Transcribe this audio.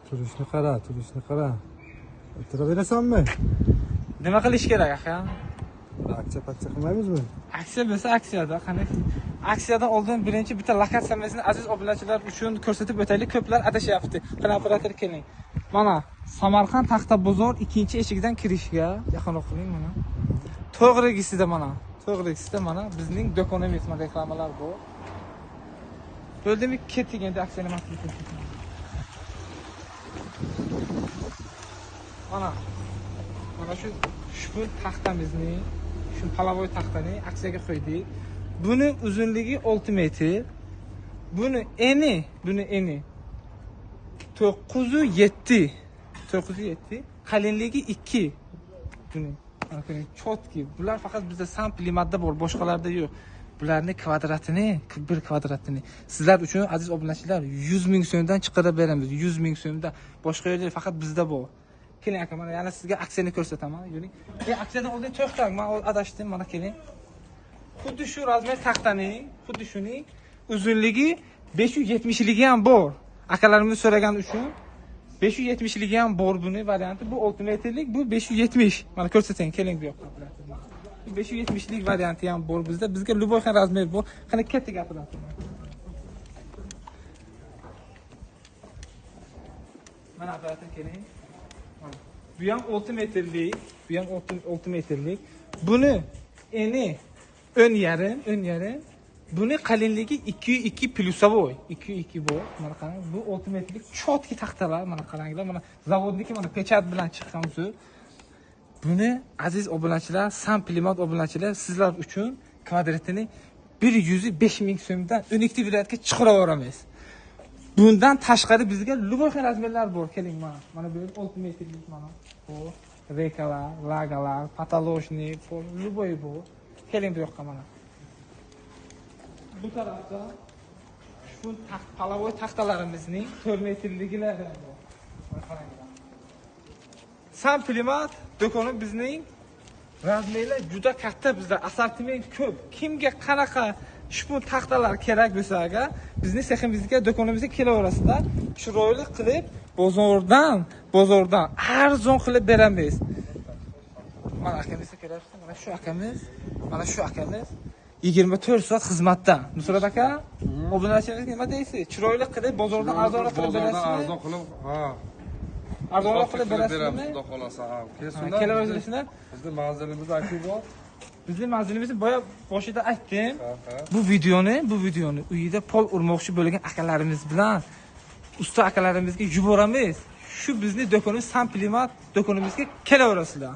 Turishni qara, turishni qara. O'tiraverasanmi? Nima qilish kerak aka? Aksiya qilmaymizmi? Aksiya bo'lsa aksiyada, qanday? Aksiyadan oldin birinchi bitta lokatsiyamizni aziz obunachilar uchun ko'rsatib o'taylik. Ko'plar adashyapti. Qani operator keling. Mana Samarqand Taxta bozor 2-eshikdan kirishga yaqinroq qiling mana. To'g'rigisida mana. To'g'rigisida mana bizning do'konimiz, mana reklamalar bor. Bo'ldimi ketdik endi aksiyani maqsadga. Mana shu taxtamizni, shu palavoy taxtani aksiyaga qo'ydik. Buni uzunligi 6 metr. Buni eni 907. 907. Qalinligi 2. Buni chotki. Bular faqat bizda samplimatda bor, boshqalarda yo'q. Bularni kvadratini, 1 kvadratini sizlar uchun aziz obunachilar 100 ming so'mdan chiqarib beramiz. 100 ming so'mda. Boshqa yerda faqat bizda bor. Keling aka, mana yana sizga aksiyani ko'rsataman. Yuring. Aksiyadan oldin to'xtang, men adashdim, mana keling. Xuddi shu razmer taxtaning, xuddi shuning uzunligi 570 ligi ham bor. Akalarimiz so'ragan uchun 570 ligi ham bor buni varianti. Bu 6 metrlik, bu 570. Mana ko'rsating, keling bu yoqqa. 570 lik varianti ham bor bizda. Bizga любой xil razmer bor. Qani katta gapirasiz. Mana operator keling. Bu ham 6 metrlik, bu ham 6 metrlik. Buni eni ön yarim. Buni qalinligi 2.2 plyusovoy, 2.2 bor. Mana qarang, bu 6 metrlik chotki taxtalar, mana qaranglar, mana zavodniki mana pechat bilan chiqqan usul. Buni aziz obunachilar, samplimat obunachilar sizlar uchun kvadratini 105 ming so'mdan O'nikti viloyatga chiqarib yuboramiz. Bundan tashqari bizga любой xil razmerlar bor. Keling mana. Mana bu 6 metrlik mana. Bu rekalar, lagalar, patolochniy, любой bor. Keling bu yoqqa mana. Bu tarafda shu palavoy taxtalarimizning 4 metrliklari bor. Mana qaranglar. Samplimat do'koni bizning razmerlar juda katta, bizda assortiment ko'p. Kimga qanaqa shpun taxtalar kerak bo'lsa agar bizning seximizga, do'konimizga kelaverasizlar. Chiroyli qilib bozordan arzon qilib beramiz. Mana akamizga kelasizlar, mana shu akamiz 24 soat xizmatda. Nusrat aka, obunachilarga nima deysiz? Chiroyli qilib bozordan arzonroq qilib berasizmi? Arzon qilib, ha. Arzonroq qilib berasizmi? Xudo xolasa, ha. Kelaverasizlar. Bizning manzilimiz aytib bor. Bizning manzilimizni boshida aytdim. Bu videoni uyida pol urmoqchi bo'lgan akalarimiz bilan usta akalarimizga yuboramiz. Shu bizning do'konimiz Samplimat do'konimizga kelaverasizlar.